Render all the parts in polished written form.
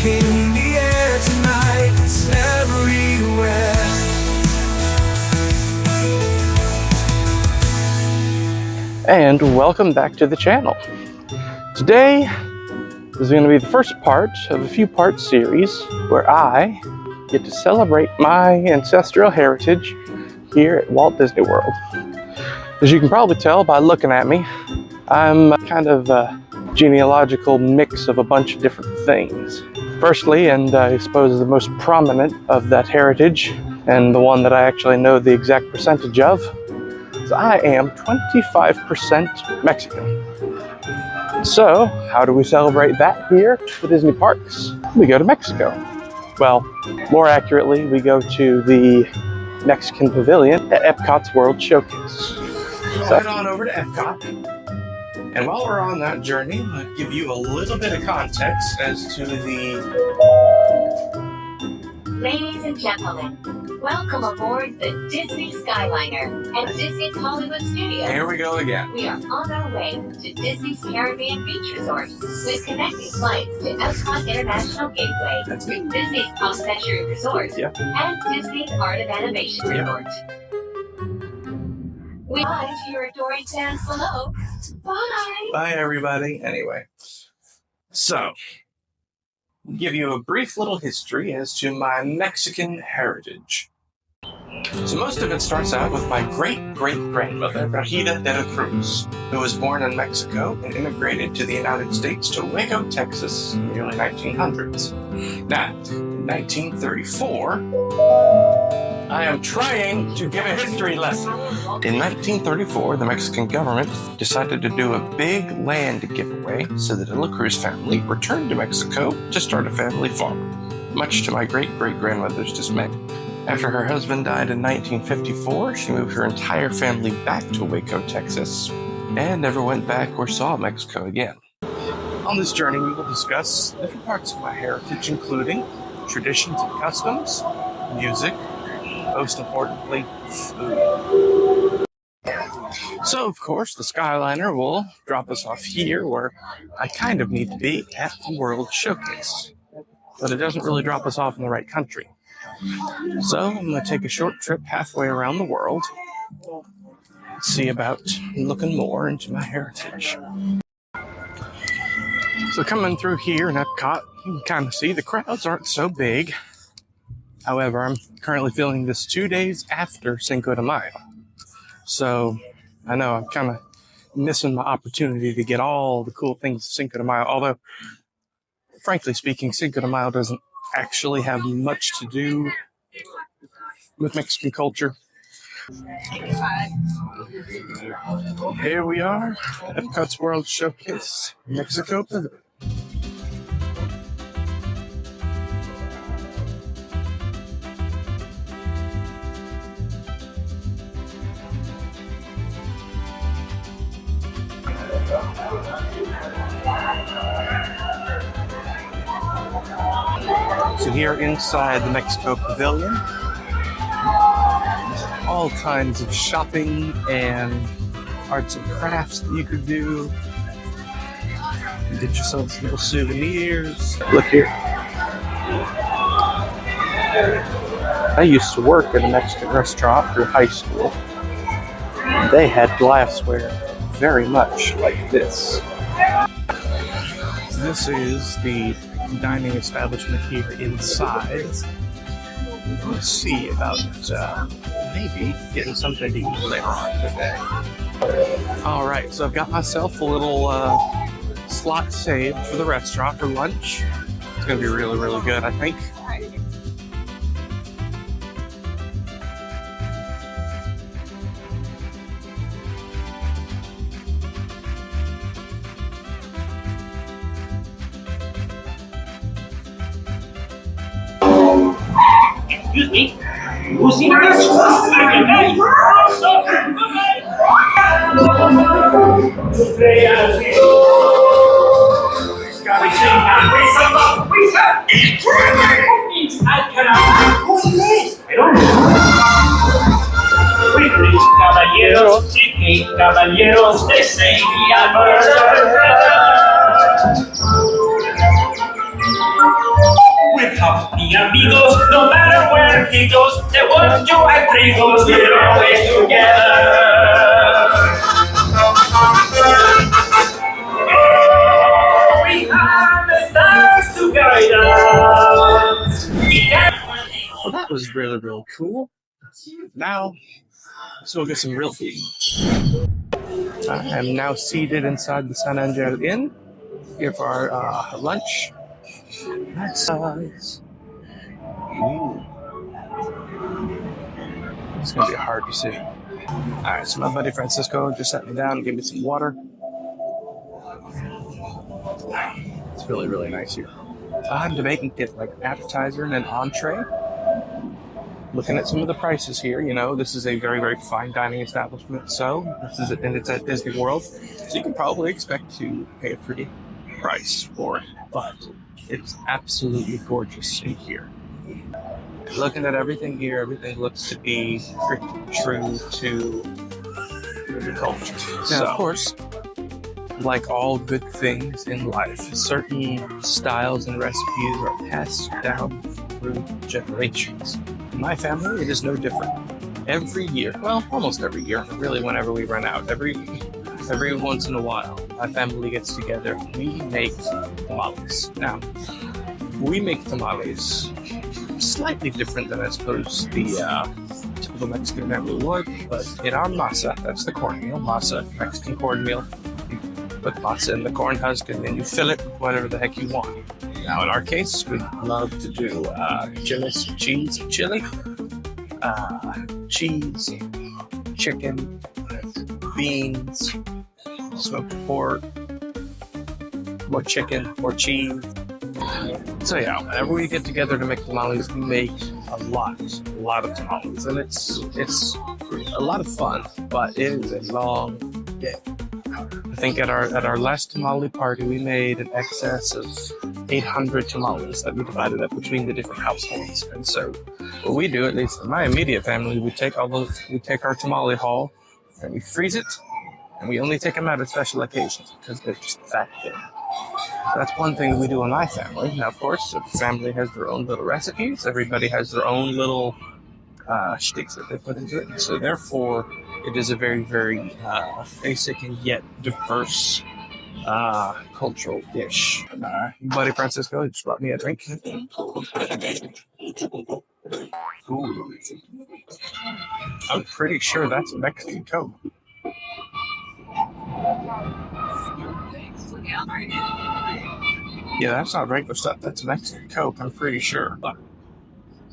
in the air tonight, it's everywhere. And welcome back to the channel. Today is going to be the first part of a few-part series where I get to celebrate my ancestral heritage here at Walt Disney World. As you can probably tell by looking at me, I'm kind of a genealogical mix of a bunch of different things. Firstly, and I suppose the most prominent of that heritage, and the one that I actually know the exact percentage of, is I am 25% Mexican. So, how do we celebrate that here at the Disney parks? We go to Mexico. Well, more accurately, we go to the Mexican Pavilion at Epcot's World Showcase. So head on over to Epcot. And while we're on that journey, I'll give you a little bit of context as to the... Ladies and gentlemen, welcome aboard the Disney Skyliner and Disney's Hollywood Studios. Here we go again. We are on our way to Disney's Caribbean Beach Resort with connecting flights to Epcot International Gateway, That's me. Disney's Pop Century Resort, Yep. and Disney's Art of Animation Resort. We bye to your adoring fans below. Bye! Bye, everybody. Anyway, so, I'll give you a brief little history as to my Mexican heritage. So most of it starts out with my great-great-grandmother, Rajida de la Cruz, who was born in Mexico and immigrated to the United States to Waco, Texas in the early 1900s. Now, in 1934, I am trying to give a history lesson. In 1934, the Mexican government decided to do a big land giveaway so the de la Cruz family returned to Mexico to start a family farm, much to my great-great-grandmother's dismay. After her husband died in 1954, she moved her entire family back to Waco, Texas, and never went back or saw Mexico again. On this journey, we will discuss different parts of my heritage, including traditions and customs, music, most importantly, food. So, of course, the Skyliner will drop us off here, where I kind of need to be at the World Showcase. But it doesn't really drop us off in the right country. So, I'm going to take a short trip halfway around the world, see about looking more into my heritage. So, coming through here in Epcot, you can kind of see the crowds aren't so big. However, I'm currently filming this 2 days after Cinco de Mayo. So, I know I'm kind of missing my opportunity to get all the cool things of Cinco de Mayo. Although, frankly speaking, Cinco de Mayo doesn't actually have much to do with Mexican culture. Here we are, Epcot's World Showcase, Mexico Pavilion. So here inside the Mexico Pavilion, there's all kinds of shopping and arts and crafts that you could do. Get yourself some little souvenirs. Look here. I used to work at a Mexican restaurant through high school. They had glassware very much like this. This is the dining establishment here inside. Let's see about maybe getting something to eat later on today. Alright, so I've got myself a little slot saved for the restaurant for lunch. It's going to be really, really good, I think. Excuse me. Who's in this? Caballeros, chiqui, caballeros, they say we are murder. mi amigos, no matter where he goes, the one, two, and three goes, we're always together. Oh, we have the stars to guide us. Well, that was really, really cool. Now, let's go get some real food. I am now seated inside the San Angel Inn here for our lunch. That's It's gonna be hard to see. All right, so my buddy Francisco just sat me down and gave me some water. It's really, really nice here. I'm debating to get like an appetizer and an entree. Looking at some of the prices here, you know, this is a very, very fine dining establishment. So it's at Disney World, so you can probably expect to pay a pretty price for it. But it's absolutely gorgeous in here. Looking at everything here, everything looks to be pretty true to the culture. Now, of course, like all good things in life, certain styles and recipes are passed down through generations. In my family, it is no different. Every year, well, almost every year, really whenever we run out, every once in a while, my family gets together and we make tamales. Now, we make tamales slightly different than I suppose the typical Mexican family would, but in our masa, that's the cornmeal, masa, Mexican cornmeal, you put masa in the corn husk and then you fill it with whatever the heck you want. Now in our case, we love to do cheese, cheese, chicken, beans, smoked pork, more chicken, more cheese. So yeah, whenever we get together to make tamales, we make a lot of tamales, and it's a lot of fun, but it is a long day. I think at our last tamale party, we made an excess of 800 tamales that we divided up between the different households. And so, what we do, at least in my immediate family, we take our tamale haul and we freeze it, and we only take them out at special occasions because they're just that good. That's one thing that we do in my family. Now, of course, every family has their own little recipes. Everybody has their own little shticks that they put into it. So therefore, it is a very, very basic and yet diverse cultural dish. Buddy Francisco just brought me a drink. Ooh. I'm pretty sure that's Mexican Coke. Yeah, that's not regular stuff. That's Mexican Coke, I'm pretty sure. But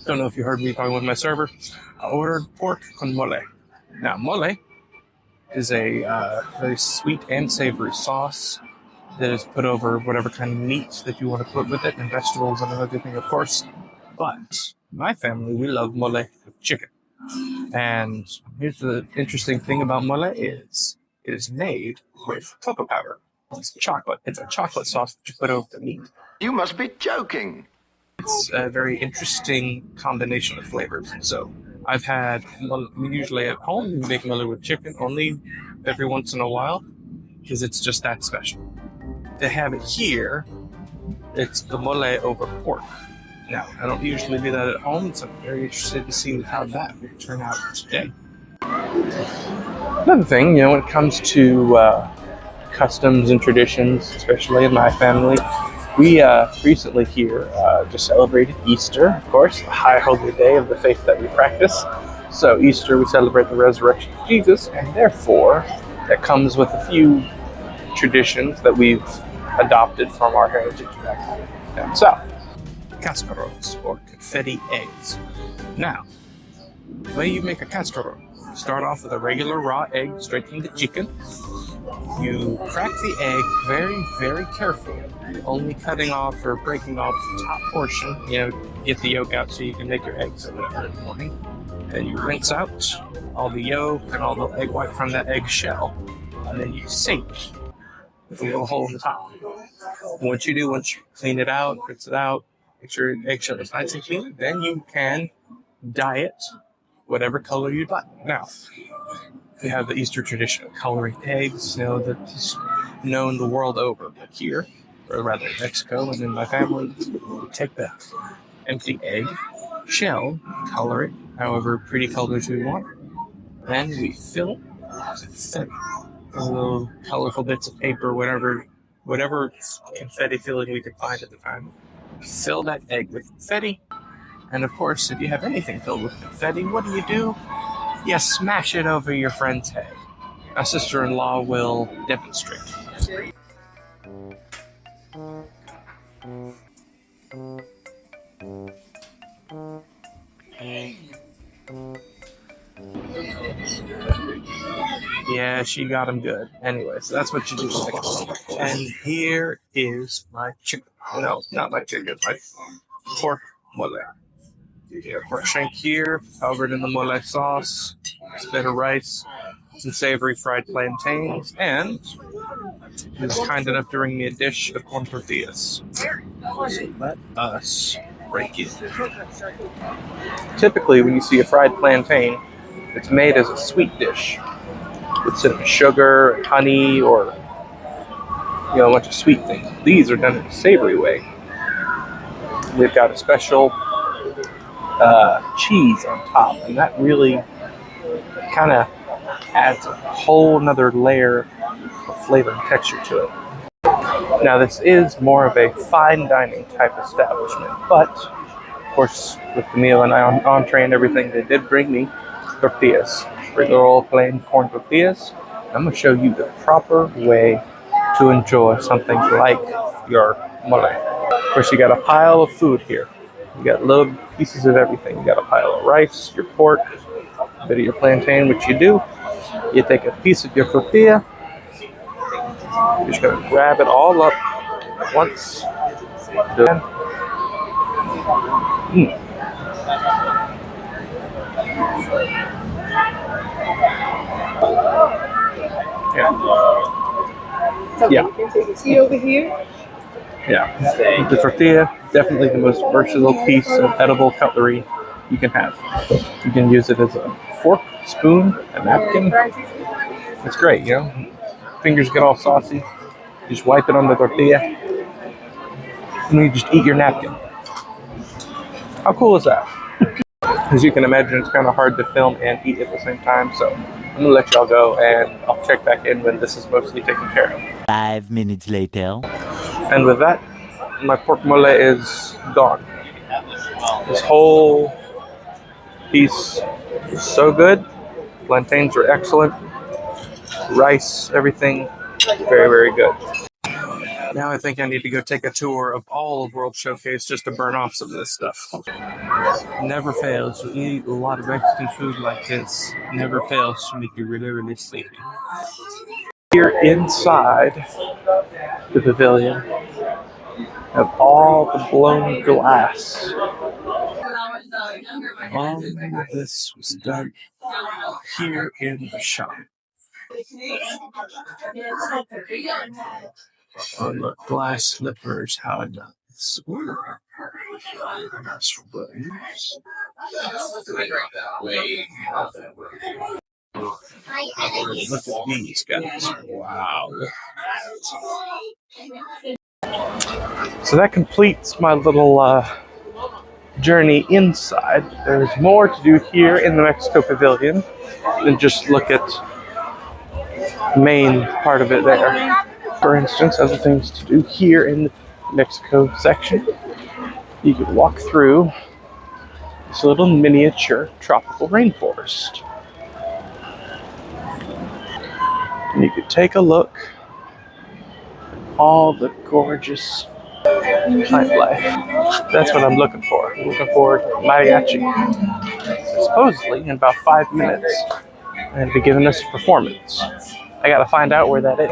don't know if you heard me talking with my server. I ordered pork con mole. Now, mole is a very sweet and savory sauce that is put over whatever kind of meat that you want to put with it, and vegetables and everything, of course. But my family, we love mole with chicken. And here's the interesting thing about mole is it is made with cocoa powder. It's chocolate. It's a chocolate sauce that you put over the meat. You must be joking. It's a very interesting combination of flavors. So I've had, usually at home, we make mole with chicken only every once in a while because it's just that special. To have it here, it's the mole over pork. Now, I don't usually do that at home, so I'm very interested to see how that will turn out today. Another thing, you know, when it comes to customs and traditions, especially in my family, we recently here just celebrated Easter, of course, the high holy day of the faith that we practice. So Easter, we celebrate the resurrection of Jesus, and therefore that comes with a few traditions that we've adopted from our heritage back down south. Cascarones, or confetti eggs. Now, the way you make a cascarone, start off with a regular raw egg straight from the chicken. You crack the egg very, very carefully, only cutting off or breaking off the top portion, you know, get the yolk out so you can make your eggs in the morning. Then you rinse out all the yolk and all the egg white from that egg shell, and then you sink with a little hole in the top. Once you clean it out, rinse it out, make sure your eggshell is nice and clean, then you can dye it whatever color you'd like. Now, we have the Easter tradition of coloring eggs, you know, that's known the world over. But here, or rather Mexico, and in my family, we take the empty egg shell, color it however pretty colors we want. Then we fill it with confetti. Little colorful bits of paper, whatever confetti filling we could find at the time. Fill that egg with confetti. And of course, if you have anything filled with confetti, what do? You smash it over your friend's head. My sister-in-law will demonstrate. Yeah, she got him good. Anyway, so that's what you do. And here is my chicken. No, not my chicken. My pork mole. Pork shank here, covered in the mole sauce. A bit of rice, some savory fried plantains, and he was kind enough to bring me a dish of corn tortillas. So let us break it. Typically, when you see a fried plantain, it's made as a sweet dish with some sugar, honey, or a bunch of sweet things. These are done in a savory way. They've got a special cheese on top, and that really kind of adds a whole nother layer of flavor and texture to it. Now, this is more of a fine dining type establishment, but of course, with the meal and entree and everything, they did bring me tortillas, regular old plain corn tortillas. I'm going to show you the proper way to enjoy something like your mole. Of course, you got a pile of food here. You got little pieces of everything. You got a pile of rice, your pork, a bit of your plantain, which you do. You take a piece of your tortilla. You're just going to grab it all up at once. Yeah. You can take a seat over here. Yeah. The tortilla, definitely the most versatile piece of edible cutlery you can have. You can use it as a fork, spoon, a napkin. It's great, Fingers get all saucy. You just wipe it on the tortilla. And then you just eat your napkin. How cool is that? As you can imagine, it's kind of hard to film and eat at the same time, so I'm going to let y'all go, and I'll check back in when this is mostly taken care of. 5 minutes later. And with that, my pork mole is gone. This whole piece is so good. Plantains are excellent. Rice, everything, very, very good. Now I think I need to go take a tour of all of World Showcase just to burn off some of this stuff. Never fails. You eat a lot of Mexican food like this. Never fails to make you really, really sleepy. Here inside the pavilion of all the blown glass. All of this was done here in the shop. Oh, look, glass slippers, how nice. Look at these guys. Wow. So that completes my little journey inside. There's more to do here in the Mexico Pavilion than just look at the main part of it there. For instance, other things to do here in the Mexico section. You could walk through this little miniature tropical rainforest. And you could take a look at all the gorgeous plant life. That's what I'm looking for. I'm looking for mariachi. Supposedly, in about 5 minutes, they're going to be giving us a performance. I gotta find out where that is.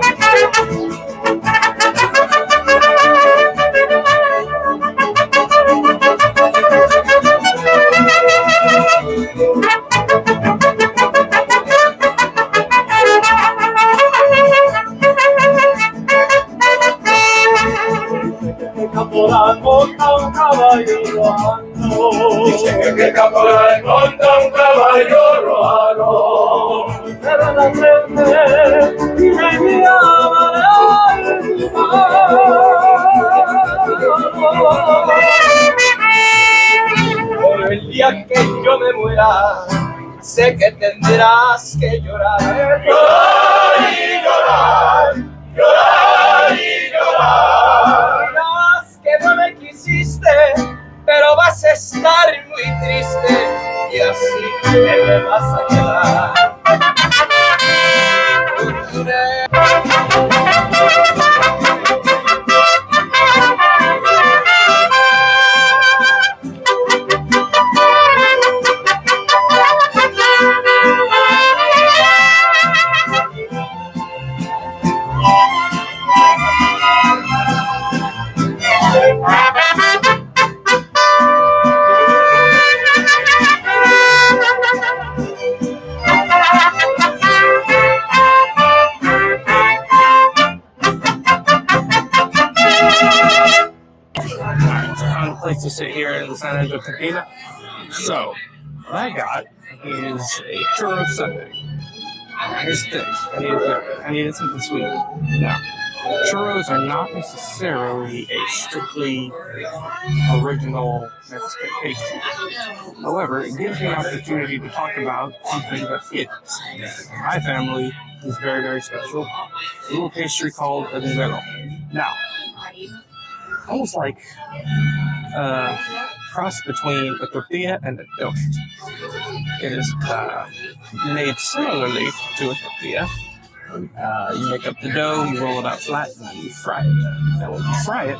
Caporal monta un caballo roano. Dice que caporal monta un caballo roano. Era la gente y me guiaba al mar. día que yo me muera, sé que tendrás que llorar. Llorar y llorar, llorar y llorar. Dirás que no me quisiste, pero vas a estar muy triste y así te me vas a quedar. Found a place to sit here in the San Andreas Cantina. So, what I got is a churro sundae. Here's the thing, I needed something sweet. Now, churros are not necessarily a strictly original Mexican pastry. However, it gives me an opportunity to talk about something that is. My family is very, very special. A little pastry called a numero. Now, almost like a cross between a tortilla and a toast. It is made similarly to a tortilla. You make up the dough, you roll it out flat, and then you fry it. And when you fry it,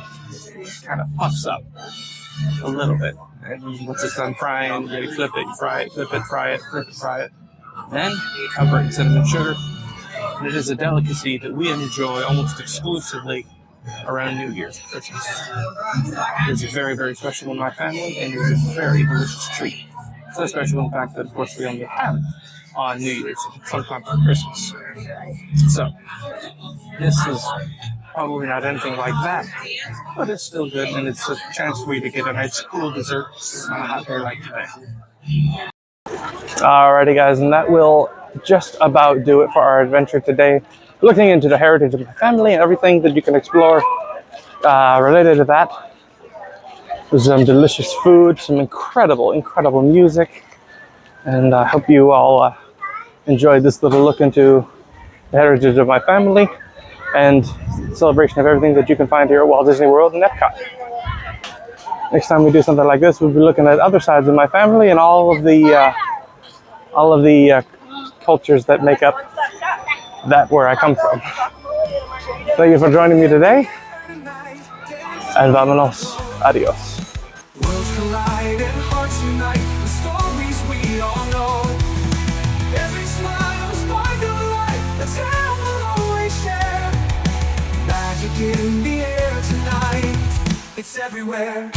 it kind of puffs up a little bit. And once it's done frying, you flip it, you fry it, flip it, fry it, flip it, fry it. Then cover it in cinnamon sugar. And it is a delicacy that we enjoy almost exclusively around New Year's and Christmas. It's very, very special in my family, and it's a very delicious treat. So special in the fact that, of course, we only have it on New Year's, sometimes for Christmas. So, this is probably not anything like that, but it's still good, and it's a chance for you to get a nice cool dessert on a hot day like today. Alrighty guys, and that will just about do it for our adventure today. Looking into the heritage of my family and everything that you can explore related to that. There's some delicious food, some incredible, incredible music, and I hope you all enjoyed this little look into the heritage of my family and celebration of everything that you can find here at Walt Disney World and Epcot. Next time we do something like this, we'll be looking at other sides of my family and all of the cultures that make up that where I come from. Thank you for joining me today, and vámonos. Adios. Worlds collide and hearts unite. The stories we all know. Every smile, sparkle of light. A tale we'll always share. Magic in the air tonight. It's everywhere.